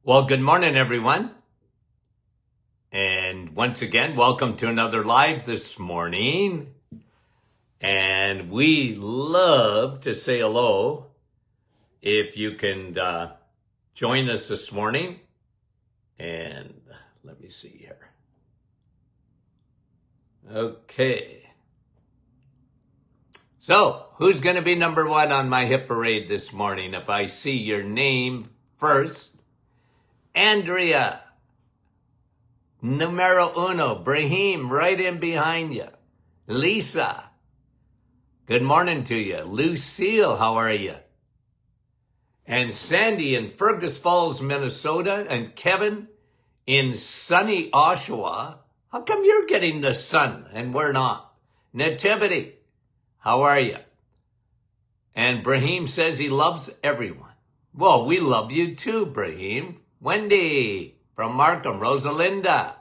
Well, good morning, everyone. And once again, welcome to another live this morning. And we love to say hello. If you can join us this morning. And let me see here. Okay. So, who's going to be number one on my hit parade this morning? If I see your name first, Andrea. Numero uno, Brahim, right in behind you. Lisa, good morning to you. Lucille, how are you? And Sandy in Fergus Falls, Minnesota, and Kevin in sunny Oshawa. How come you're getting the sun and we're not? Nativity, how are you? And Brahim says he loves everyone. Well, we love you too, Brahim. Wendy from Markham, Rosalinda.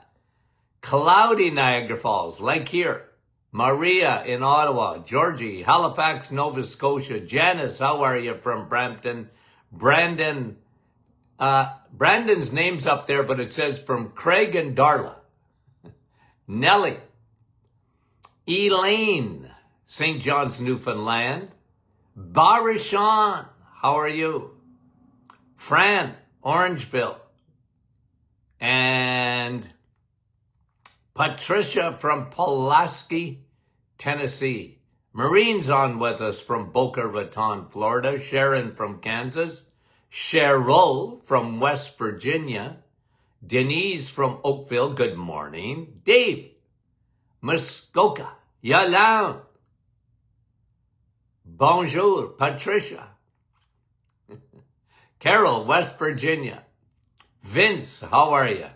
Cloudy Niagara Falls, like here. Maria in Ottawa, Georgie, Halifax, Nova Scotia. Janice, how are you from Brampton? Brandon, Brandon's name's up there, but it says from Craig and Darla. Nellie. Elaine, St. John's, Newfoundland. Barishan, how are you? Fran, Orangeville. And Patricia from Pulaski, Tennessee. Marine's on with us from Boca Raton, Florida. Sharon from Kansas. Cheryl from West Virginia. Denise from Oakville, good morning. Dave, Muskoka, Yalan. Bonjour, Patricia. Carol, West Virginia. Vince, how are you?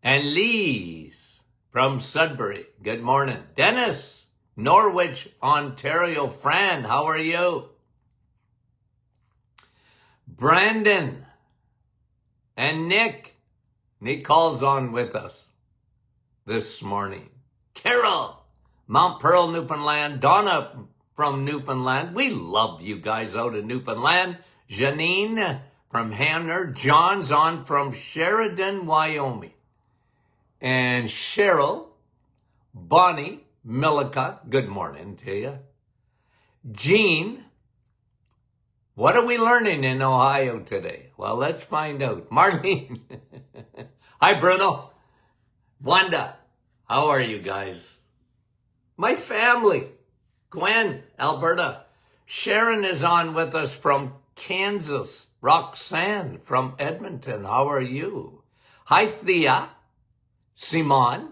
And Lise from Sudbury, good morning. Dennis, Norwich, Ontario. Fran, how are you? Brandon and Nick. Nick calls on with us this morning. Carol, Mount Pearl, Newfoundland. Donna from Newfoundland. We love you guys out in Newfoundland. Janine from Hamner. John's on from Sheridan, Wyoming. And Cheryl, Bonnie, Millicutt, good morning to you. Jean, what are we learning in Ohio today? Well, let's find out. Marlene, hi Bruno. Wanda, how are you guys? My family, Gwen, Alberta. Sharon is on with us from Kansas. Roxanne from Edmonton, how are you? Hi Thea. Simon,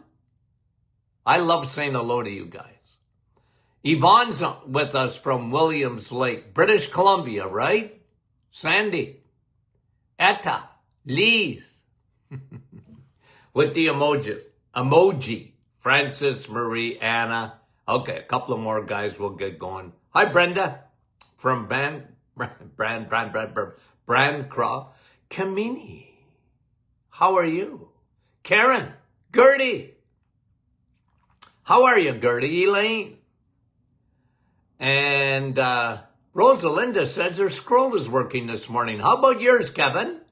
I love saying hello to you guys. Yvonne's with us from Williams Lake, British Columbia, right? Sandy, Etta, Lise, with the emojis. Emoji, Francis, Marie, Anna. Okay, a couple of more guys, we'll get going. Hi, Brenda, from Brandcroft. Kamini, how are you? Karen, Gertie. How are you, Gertie? Elaine. And Rosalinda says her scroll is working this morning. How about yours, Kevin?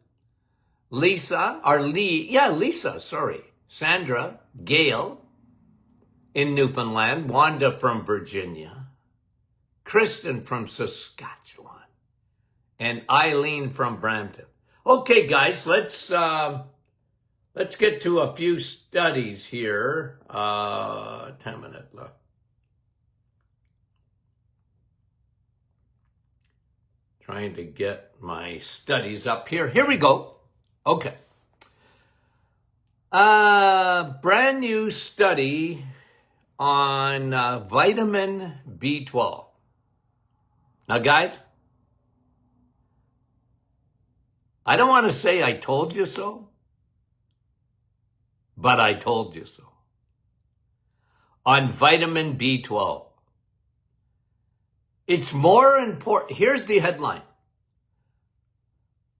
Lisa, Lisa, sorry. Sandra, Gail in Newfoundland. Wanda from Virginia. Kristen from Saskatchewan. And Eileen from Brampton. Okay, guys, let's get to a few studies here. 10 minutes left. Trying to get my studies up here. Here we go. Okay. Brand new study on vitamin B12. Now, guys, I don't want to say I told you so. But I told you so. On vitamin B12. It's more important. Here's the headline.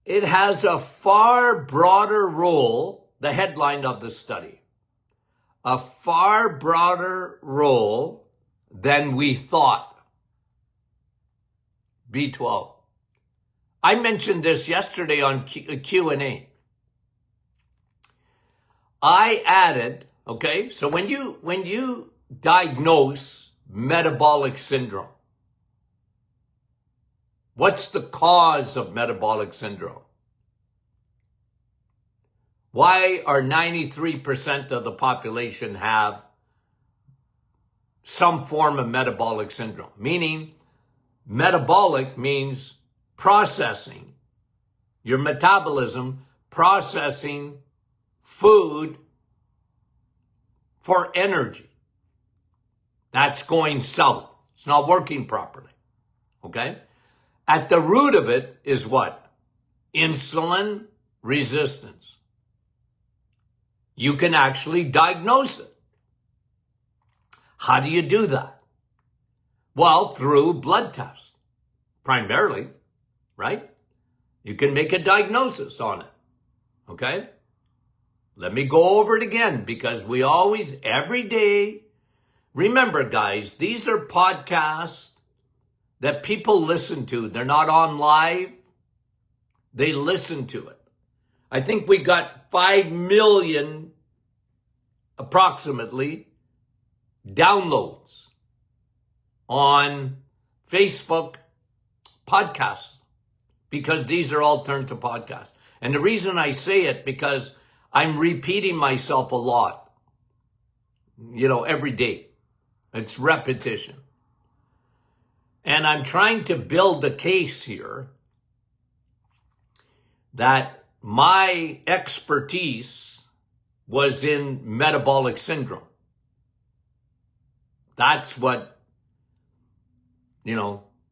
It has a far broader role, the headline of the study, a far broader role than we thought. B12. I mentioned this yesterday on Q&A. I added, okay, so when you diagnose metabolic syndrome, what's the cause of metabolic syndrome? Why are 93% of the population have some form of metabolic syndrome? Meaning, metabolic means processing, your metabolism processing food for energy. That's going south. It's not working properly. Okay? At the root of it is what? Insulin resistance. You can actually diagnose it. How do you do that? Well, through blood tests, primarily, right? You can make a diagnosis on it. Okay? Let me go over it again because we always, every day, remember guys, these are podcasts that people listen to. They're not on live. They listen to it. I think we got 5 million, approximately, downloads on Facebook podcasts because these are all turned to podcasts. And the reason I say it because I'm repeating myself a lot, every day. It's repetition. And I'm trying to build a case here that my expertise was in metabolic syndrome. That's what,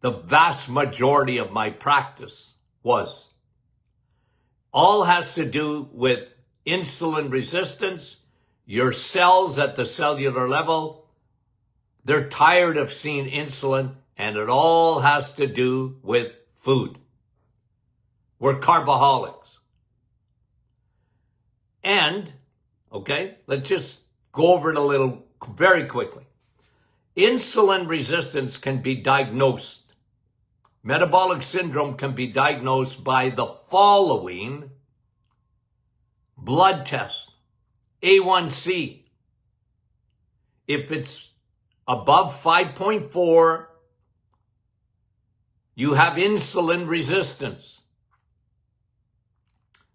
the vast majority of my practice was. All has to do with insulin resistance, your cells at the cellular level. They're tired of seeing insulin, and it all has to do with food. We're carboholics. And, okay, let's just go over it a little very quickly. Insulin resistance can be diagnosed. Metabolic syndrome can be diagnosed by the following blood test. A1C. If it's above 5.4, you have insulin resistance.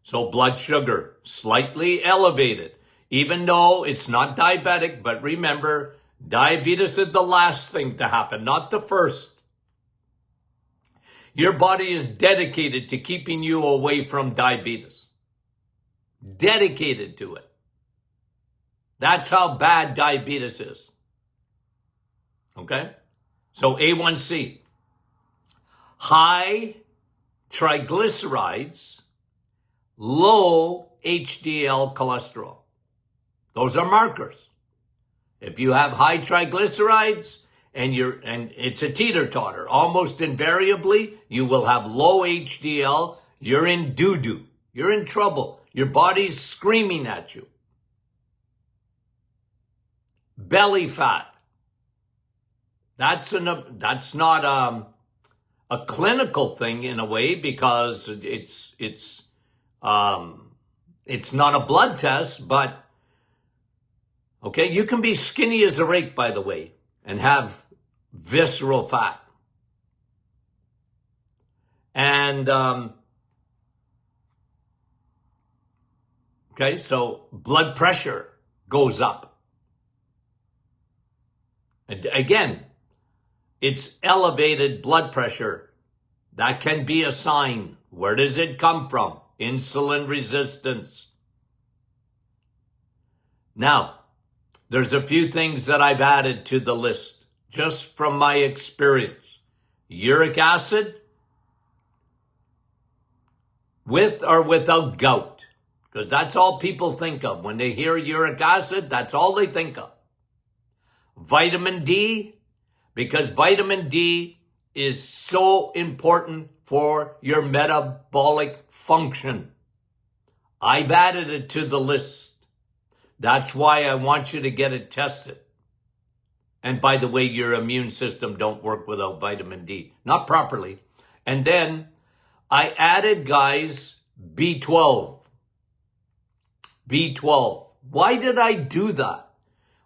So blood sugar, slightly elevated, even though it's not diabetic, but remember, diabetes is the last thing to happen, not the first. Your body is dedicated to keeping you away from diabetes. Dedicated to it. That's how bad diabetes is. Okay? So A1C. High triglycerides, low HDL cholesterol. Those are markers. If you have high triglycerides and it's a teeter-totter, almost invariably you will have low HDL, you're in doo-doo. You're in trouble. Your body's screaming at you. Belly fat. That's not a clinical thing in a way because it's not a blood test, but okay, you can be skinny as a rake, by the way, and have visceral fat. And okay, so blood pressure goes up. And again, it's elevated blood pressure. That can be a sign. Where does it come from? Insulin resistance. Now, there's a few things that I've added to the list, just from my experience. Uric acid, with or without gout, because that's all people think of. When they hear uric acid, that's all they think of. Vitamin D, because vitamin D is so important for your metabolic function. I've added it to the list. That's why I want you to get it tested. And by the way, your immune system don't work without vitamin D. Not properly. And then I added, guys, B12. B12. Why did I do that?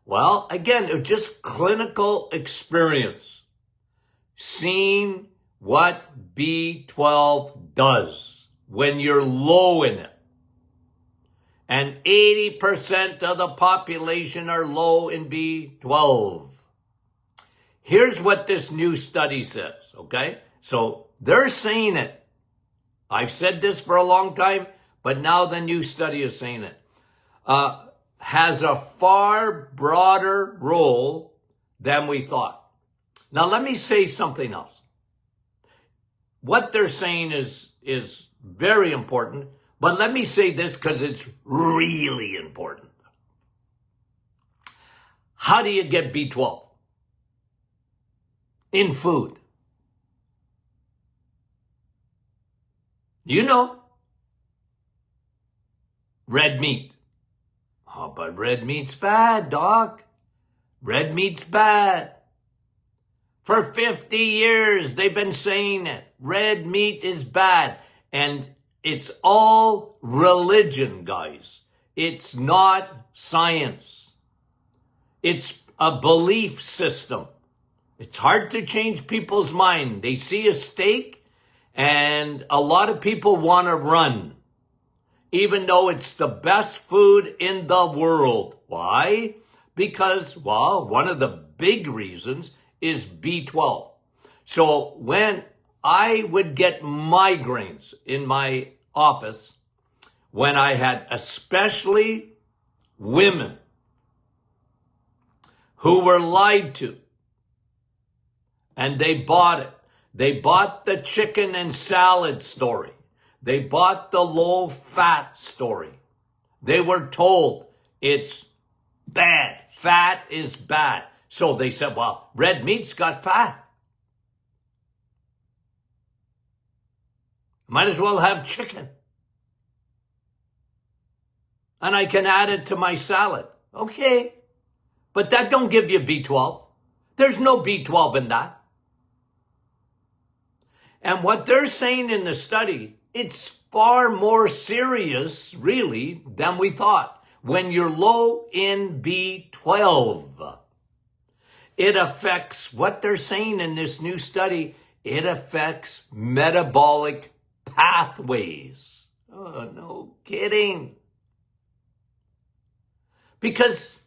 Well, again, it was just clinical experience. Seeing what B12 does when you're low in it. And 80% of the population are low in B12. Here's what this new study says, okay? So they're saying it. I've said this for a long time, but now the new study is saying it. Has a far broader role than we thought. Now, let me say something else. What they're saying is very important, but let me say this because it's really important. How do you get B12? In food. You know, red meat. Oh, but red meat's bad, Doc. Red meat's bad. For 50 years, they've been saying it. Red meat is bad. And it's all religion, guys. It's not science. It's a belief system. It's hard to change people's mind. They see a steak, and a lot of people want to run, even though it's the best food in the world. Why? Because, well, one of the big reasons is B12. So when I would get migraines in my office, when I had especially women who were lied to, and they bought it. They bought the chicken and salad story. They bought the low fat story. They were told it's bad. Fat is bad. So they said, well, red meat's got fat. Might as well have chicken. And I can add it to my salad. Okay. But that don't give you B12. There's no B12 in that. And what they're saying in the study, it's far more serious, really, than we thought. When you're low in B12, it affects, what they're saying in this new study, it affects metabolic pathways. Oh, no kidding. Because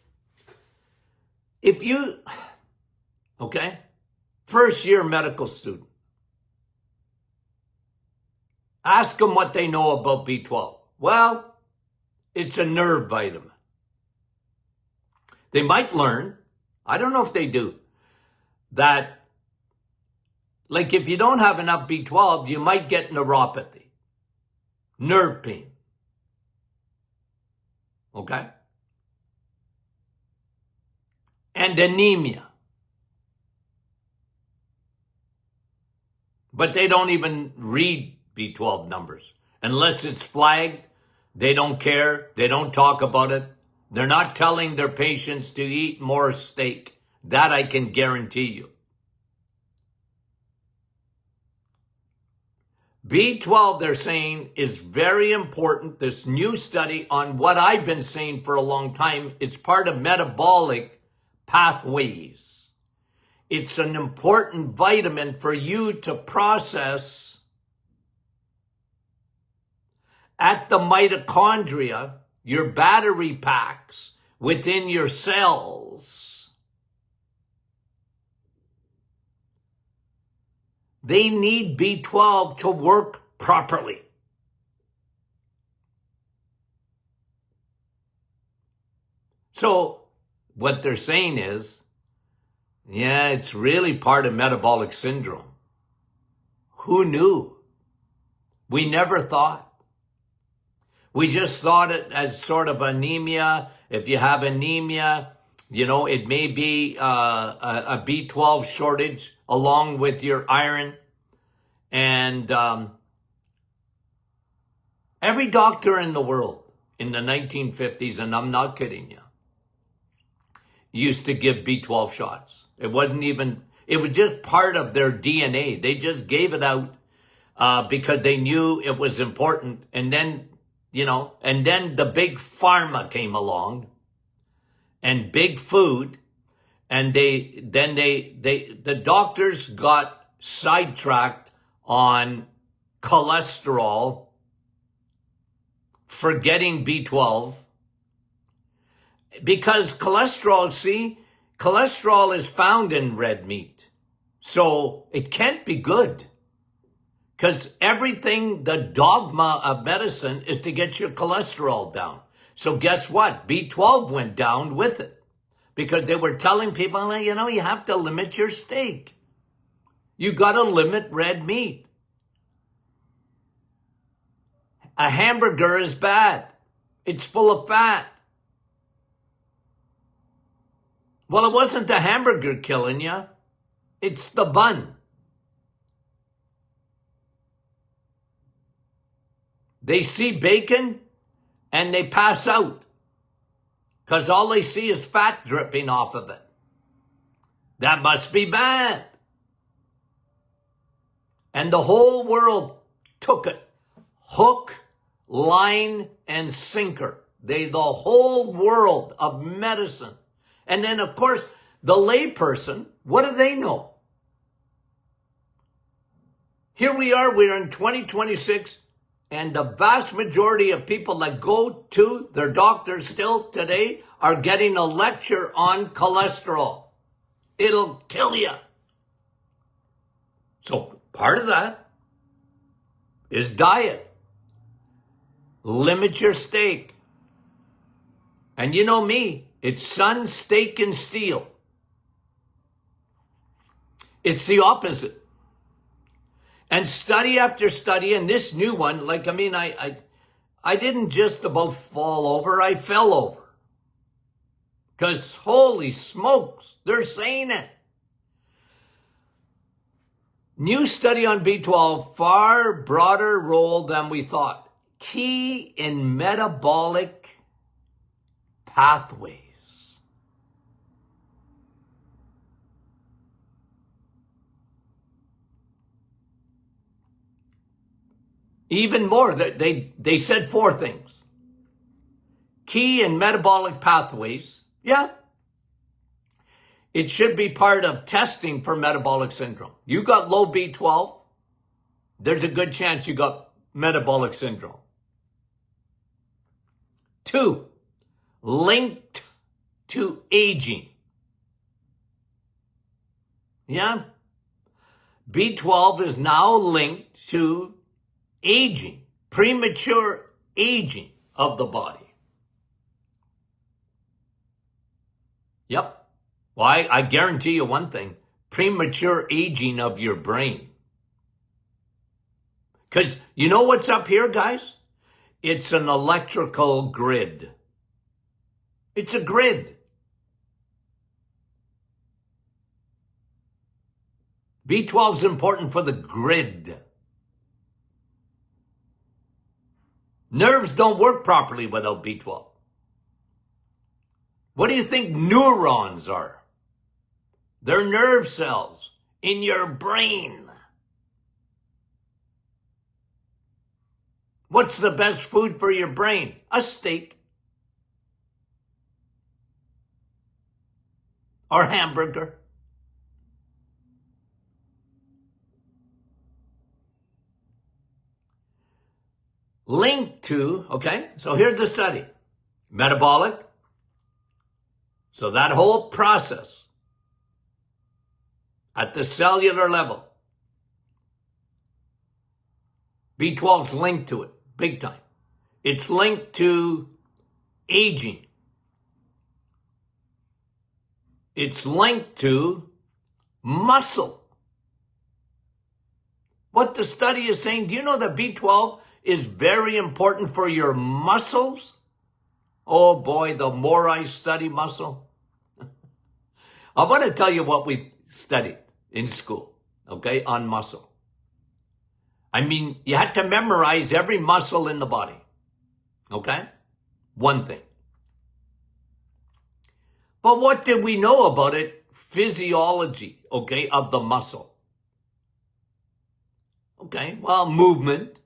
if you, okay, first year medical student, ask them what they know about B12. Well, it's a nerve vitamin. They might learn, I don't know if they do, that like if you don't have enough B12, you might get neuropathy, nerve pain. Okay? And anemia. But they don't even read B12 numbers. Unless it's flagged, they don't care. They don't talk about it. They're not telling their patients to eat more steak. That I can guarantee you. B12, they're saying, is very important. This new study on what I've been saying for a long time, it's part of metabolic pathways. It's an important vitamin for you to process at the mitochondria, your battery packs within your cells. They need B12 to work properly. So what they're saying is, yeah, it's really part of metabolic syndrome. Who knew? We never thought. We just thought it as sort of anemia. If you have anemia, you know, it may be a B12 shortage along with your iron. And every doctor in the world in the 1950s, and I'm not kidding you, used to give B12 shots. It wasn't even, it was just part of their DNA. They just gave it out because they knew it was important. And then, and then the big pharma came along and big food. And the doctors got sidetracked on cholesterol, forgetting B12. Because cholesterol is found in red meat. So it can't be good. Because everything, the dogma of medicine is to get your cholesterol down. So guess what? B12 went down with it. Because they were telling people, well, you have to limit your steak. You got to limit red meat. A hamburger is bad. It's full of fat. Well, it wasn't the hamburger killing you. It's the bun. They see bacon and they pass out. Because all they see is fat dripping off of it. That must be bad. And the whole world took it. Hook, line, and sinker. The whole world of medicine. And then, of course, the layperson, what do they know? Here we are, we're in 2026. And the vast majority of people that go to their doctors still today are getting a lecture on cholesterol. It'll kill you. So part of that is diet. Limit your steak. And you know me, it's sun, steak, and steel. It's the opposite. And study after study, and this new one, I didn't just about fall over, I fell over. Because holy smokes, they're saying it. New study on B12, far broader role than we thought. Key in metabolic pathways. Even more, they said 4 things. Key in metabolic pathways. Yeah. It should be part of testing for metabolic syndrome. You got low B12, there's a good chance you got metabolic syndrome. 2, linked to aging. Yeah. B12 is now linked to aging, premature aging of the body. Yep. Well, I guarantee you one thing, premature aging of your brain. Because you know what's up here, guys? It's an electrical grid. It's a grid. B12 is important for the grid. Nerves don't work properly without B12. What do you think neurons are? They're nerve cells in your brain. What's the best food for your brain? A steak. Or hamburger. Linked to, okay, so here's the study. Metabolic. So that whole process at the cellular level, B12's linked to it, big time. It's linked to aging. It's linked to muscle. What the study is saying, do you know that B12 is very important for your muscles? Oh boy, the more I study muscle. I want to tell you what we studied in school, okay, on muscle. I mean, you had to memorize every muscle in the body, okay? One thing. But what did we know about it? Physiology, okay, of the muscle. Okay, well, movement,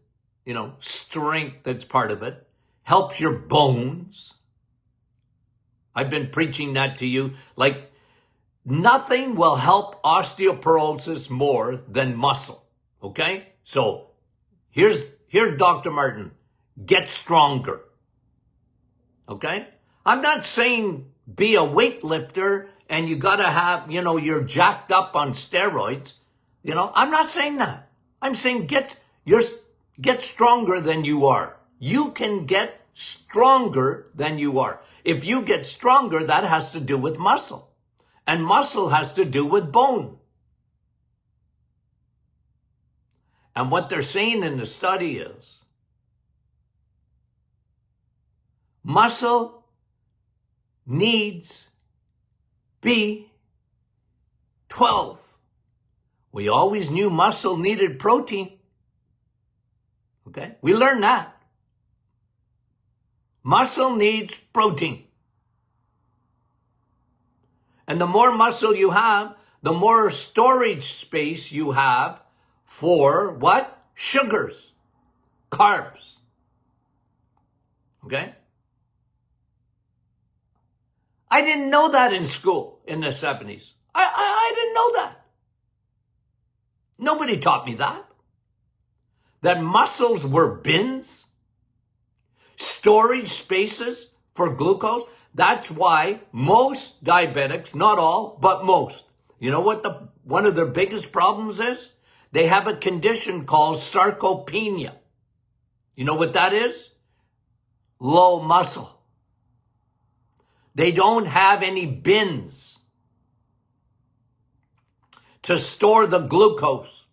strength, that's part of it. Helps your bones. I've been preaching that to you. Like, nothing will help osteoporosis more than muscle. Okay? So, here's Dr. Martin. Get stronger. Okay? I'm not saying be a weightlifter and you gotta have, you're jacked up on steroids. I'm not saying that. I'm saying get stronger than you are. You can get stronger than you are. If you get stronger, that has to do with muscle. And muscle has to do with bone. And what they're saying in the study is muscle needs B12. We always knew muscle needed protein. Okay? We learned that. Muscle needs protein. And the more muscle you have, the more storage space you have for what? Sugars, carbs. Okay? I didn't know that in school in the 70s. I didn't know that. Nobody taught me that. That muscles were bins, storage spaces for glucose. That's why most diabetics, not all, but most, you know what one of their biggest problems is? They have a condition called sarcopenia. You know what that is? Low muscle. They don't have any bins to store the glucose.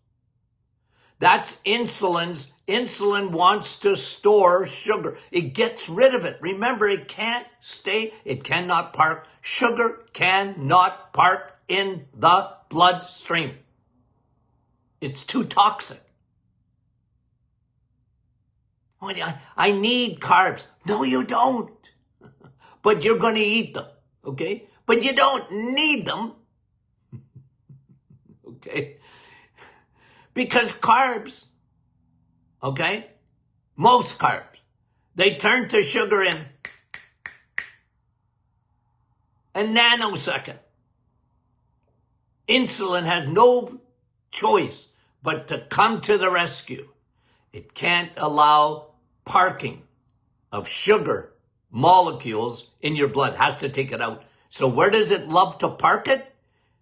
That's insulin's. Insulin wants to store sugar. It gets rid of it. Remember, it can't stay. It cannot park. Sugar cannot park in the bloodstream. It's too toxic. I need carbs. No, you don't. But you're going to eat them. Okay? But you don't need them. Okay? Because carbs, okay, most carbs, they turn to sugar in a nanosecond. Insulin has no choice but to come to the rescue. It can't allow parking of sugar molecules in your blood. It has to take it out. So where does it love to park it?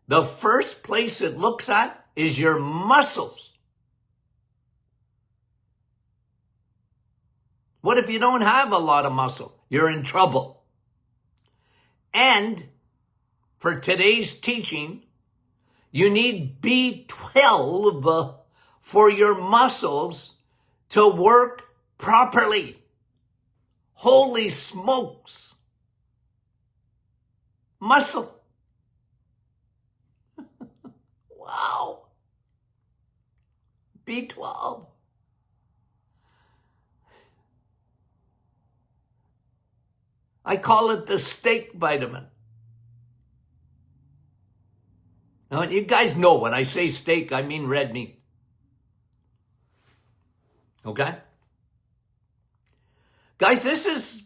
The first place it looks at is your muscles. What if you don't have a lot of muscle? You're in trouble. And for today's teaching, you need B12 for your muscles to work properly. Holy smokes. Muscle. Wow. B12. I call it the steak vitamin. Now, you guys know when I say steak, I mean red meat. Okay? Guys, this is,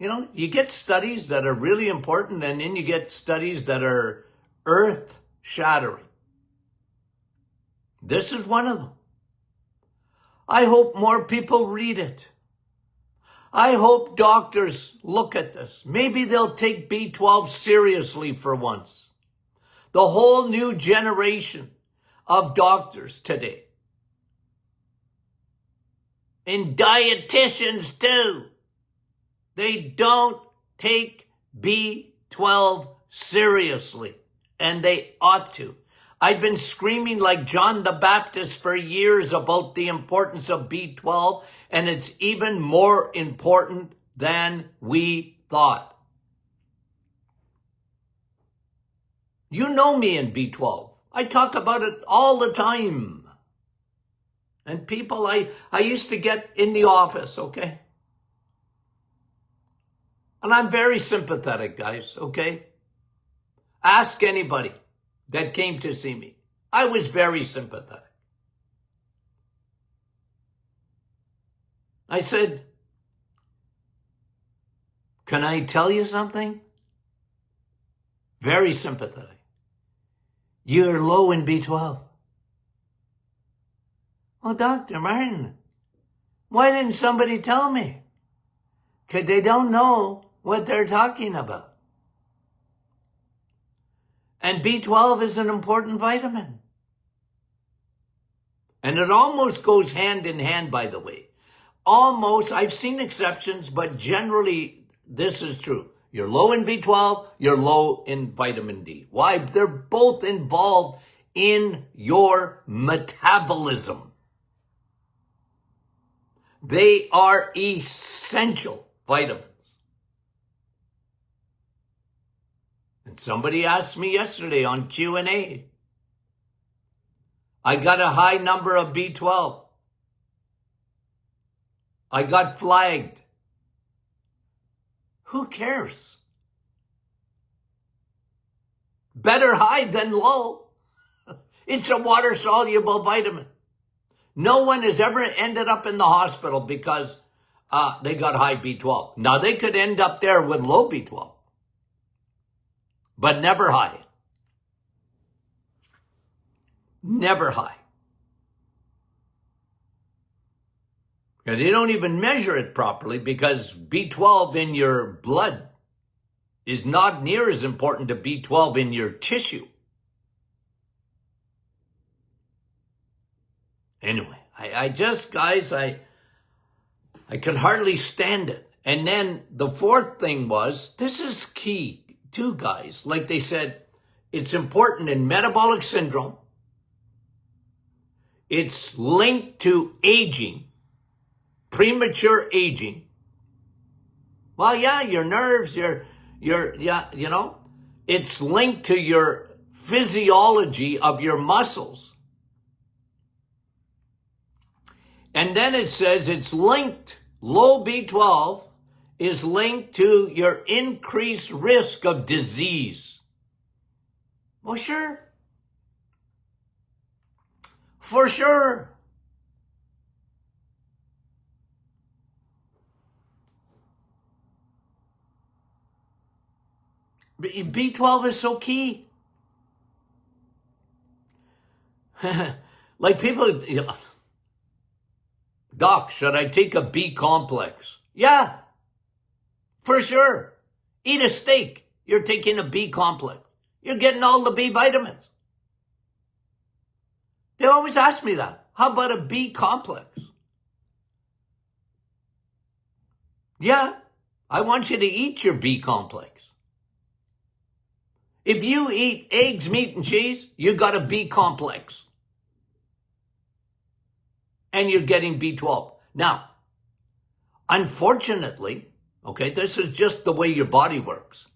you get studies that are really important, and then you get studies that are earth-shattering. This is one of them. I hope more people read it. I hope doctors look at this. Maybe they'll take B12 seriously for once. The whole new generation of doctors today. And dietitians too. They don't take B12 seriously. And they ought to. I've been screaming like John the Baptist for years about the importance of B12, and it's even more important than we thought. You know me in B12. I talk about it all the time. And people I used to get in the office, okay? And I'm very sympathetic, guys, okay? Ask anybody that came to see me. I was very sympathetic. I said, can I tell you something? Very sympathetic. You're low in B12. Well, Dr. Martin, why didn't somebody tell me? Because they don't know what they're talking about. And B12 is an important vitamin. And it almost goes hand in hand, by the way. Almost, I've seen exceptions, but generally this is true. You're low in B12, you're low in vitamin D. Why? They're both involved in your metabolism. They are essential vitamins. And somebody asked me yesterday on Q&A, I got a high number of B12. I got flagged. Who cares? Better high than low. It's a water-soluble vitamin. No one has ever ended up in the hospital because they got high B12. Now, they could end up there with low B12, but never high. Never high. And they don't even measure it properly because B12 in your blood is not near as important to B12 in your tissue. Anyway, I just, guys, I can hardly stand it. And then the fourth thing was, this is key too, guys. Like they said, it's important in metabolic syndrome. It's linked to aging. Premature aging. Well, yeah, your nerves, it's linked to your physiology of your muscles. And then it says it's linked, low B12 is linked to your increased risk of disease. Well, sure. For sure. B12 is so key. Like people, Doc, should I take a B complex? Yeah, for sure. Eat a steak. You're taking a B complex. You're getting all the B vitamins. They always ask me that. How about a B complex? Yeah, I want you to eat your B complex. If you eat eggs, meat, and cheese, you got a B complex. And you're getting B12. Now, unfortunately, okay, this is just the way your body works.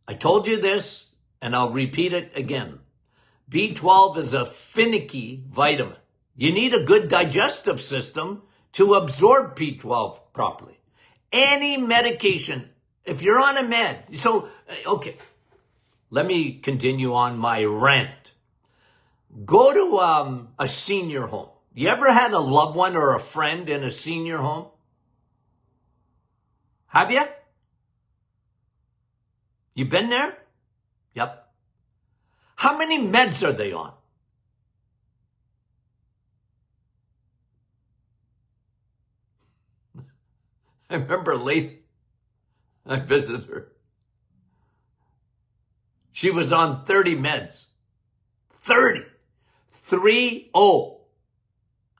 I told you this, and I'll repeat it again. B12 is a finicky vitamin. You need a good digestive system to absorb B12 properly. Any medication, if you're on a med, okay. Let me continue on my rant. Go to a senior home. You ever had a loved one or a friend in a senior home? Have you? You been there? Yep. How many meds are they on? I remember I visited her. She was on 30 meds. 30. 30.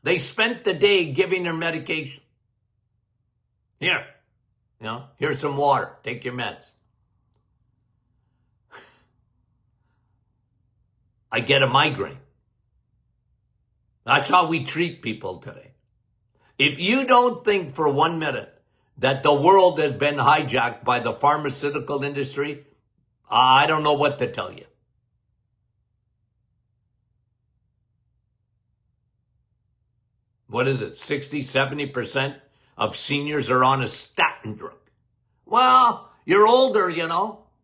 They spent the day giving her medication. Here, here's some water. Take your meds. I get a migraine. That's how we treat people today. If you don't think for 1 minute that the world has been hijacked by the pharmaceutical industry, I don't know what to tell you. What is it? 60, 70% of seniors are on a statin drug. Well, you're older,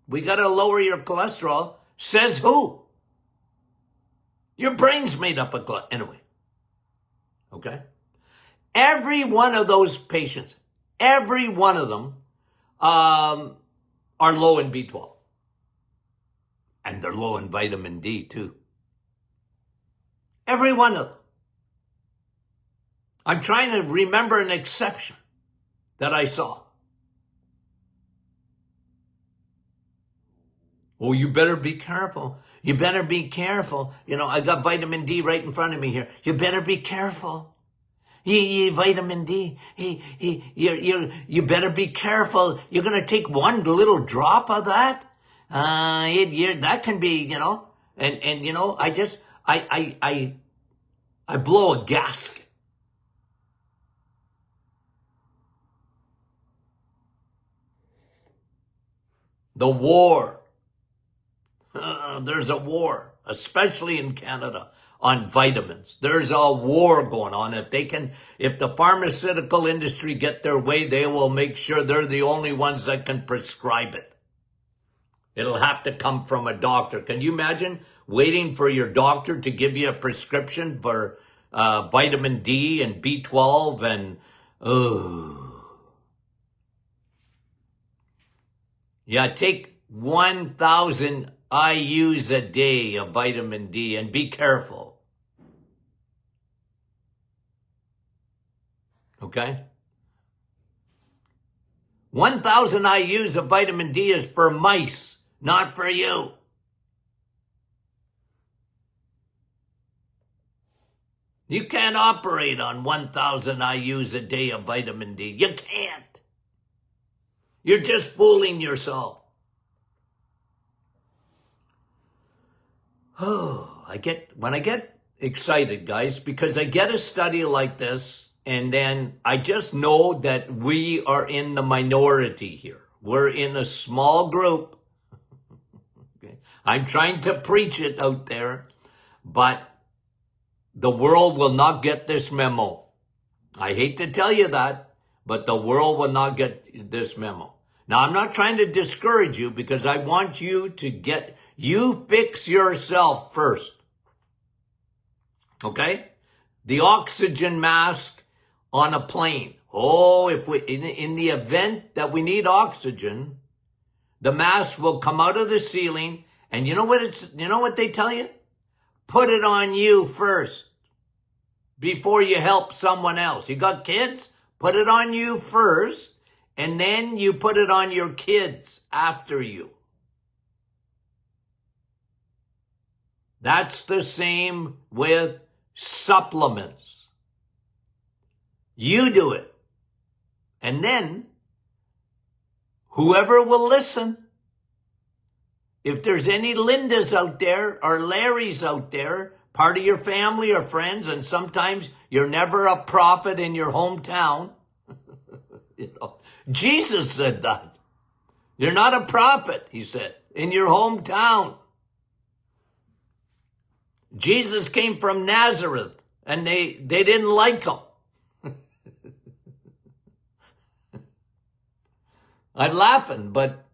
We got to lower your cholesterol. Says who? Your brain's made up of cholesterol. Anyway. Okay? Every one of those patients, every one of them are low in B12. And they're low in vitamin D too. Every one of them. I'm trying to remember an exception that I saw. Oh, you better be careful. You better be careful. You know, I got vitamin D right in front of me here. You better be careful. Vitamin D. You better be careful. You're going to take one little drop of that. That can be, you know, and you know, I blow a gasket. The war. There's a war, especially in Canada, on vitamins. There's a war going on. If the pharmaceutical industry get their way, they will make sure they're the only ones that can prescribe it. It'll have to come from a doctor. Can you imagine waiting for your doctor to give you a prescription for vitamin D and B12 and, yeah, take 1,000 IUs a day of vitamin D and be careful. Okay? 1,000 IUs of vitamin D is for mice, not for you. You can't operate on 1,000 IUs a day of vitamin D. You can't. You're just fooling yourself. Oh, when I get excited, guys, because I get a study like this, and then I just know that we are in the minority here. We're in a small group. Okay. I'm trying to preach it out there, but the world will not get this memo. I hate to tell you that, but the world will not get this memo. Now, I'm not trying to discourage you because I want you to you fix yourself first. Okay? The oxygen mask on a plane. Oh, in the event that we need oxygen, the mask will come out of the ceiling, and you know what they tell you? Put it on you first before you help someone else. You got kids? Put it on you first, and then you put it on your kids after you. That's the same with supplements. You do it. And then, whoever will listen, if there's any Lindas out there or Larrys out there, part of your family or friends, and sometimes you're never a prophet in your hometown. You know, Jesus said that. You're not a prophet, he said, in your hometown. Jesus came from Nazareth, and they didn't like him. I'm laughing, but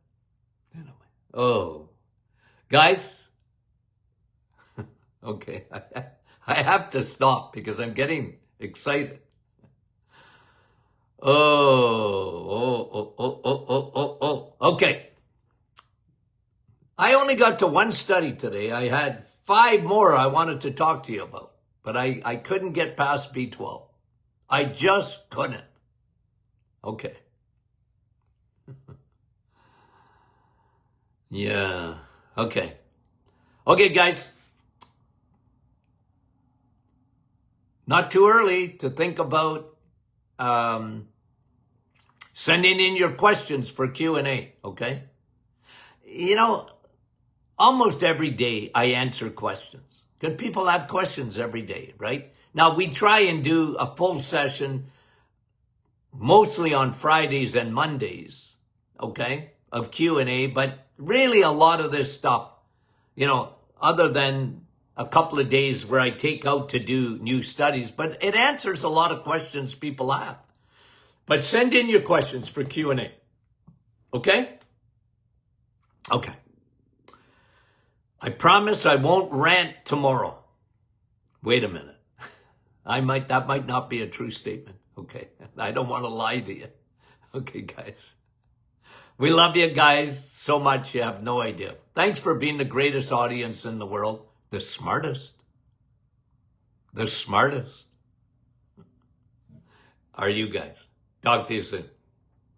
anyway. Oh, guys. Okay, I have to stop because I'm getting excited. Okay. I only got to one study today. I had 5 more I wanted to talk to you about, but I couldn't get past B12. I just couldn't. Okay. Yeah. Okay. Okay, guys. Not too early to think about sending in your questions for Q&A, okay? You know, almost every day I answer questions. Because people have questions every day, right? Now, we try and do a full session mostly on Fridays and Mondays, okay, of Q&A, but really a lot of this stuff, you know, other than a couple of days where I take out to do new studies, but it answers a lot of questions people have. But send in your questions for Q&A. Okay? Okay. I promise I won't rant tomorrow. Wait a minute. That might not be a true statement. Okay, I don't want to lie to you. Okay, guys. We love you guys so much, you have no idea. Thanks for being the greatest audience in the world. The smartest. The smartest are you guys. Talk to you soon.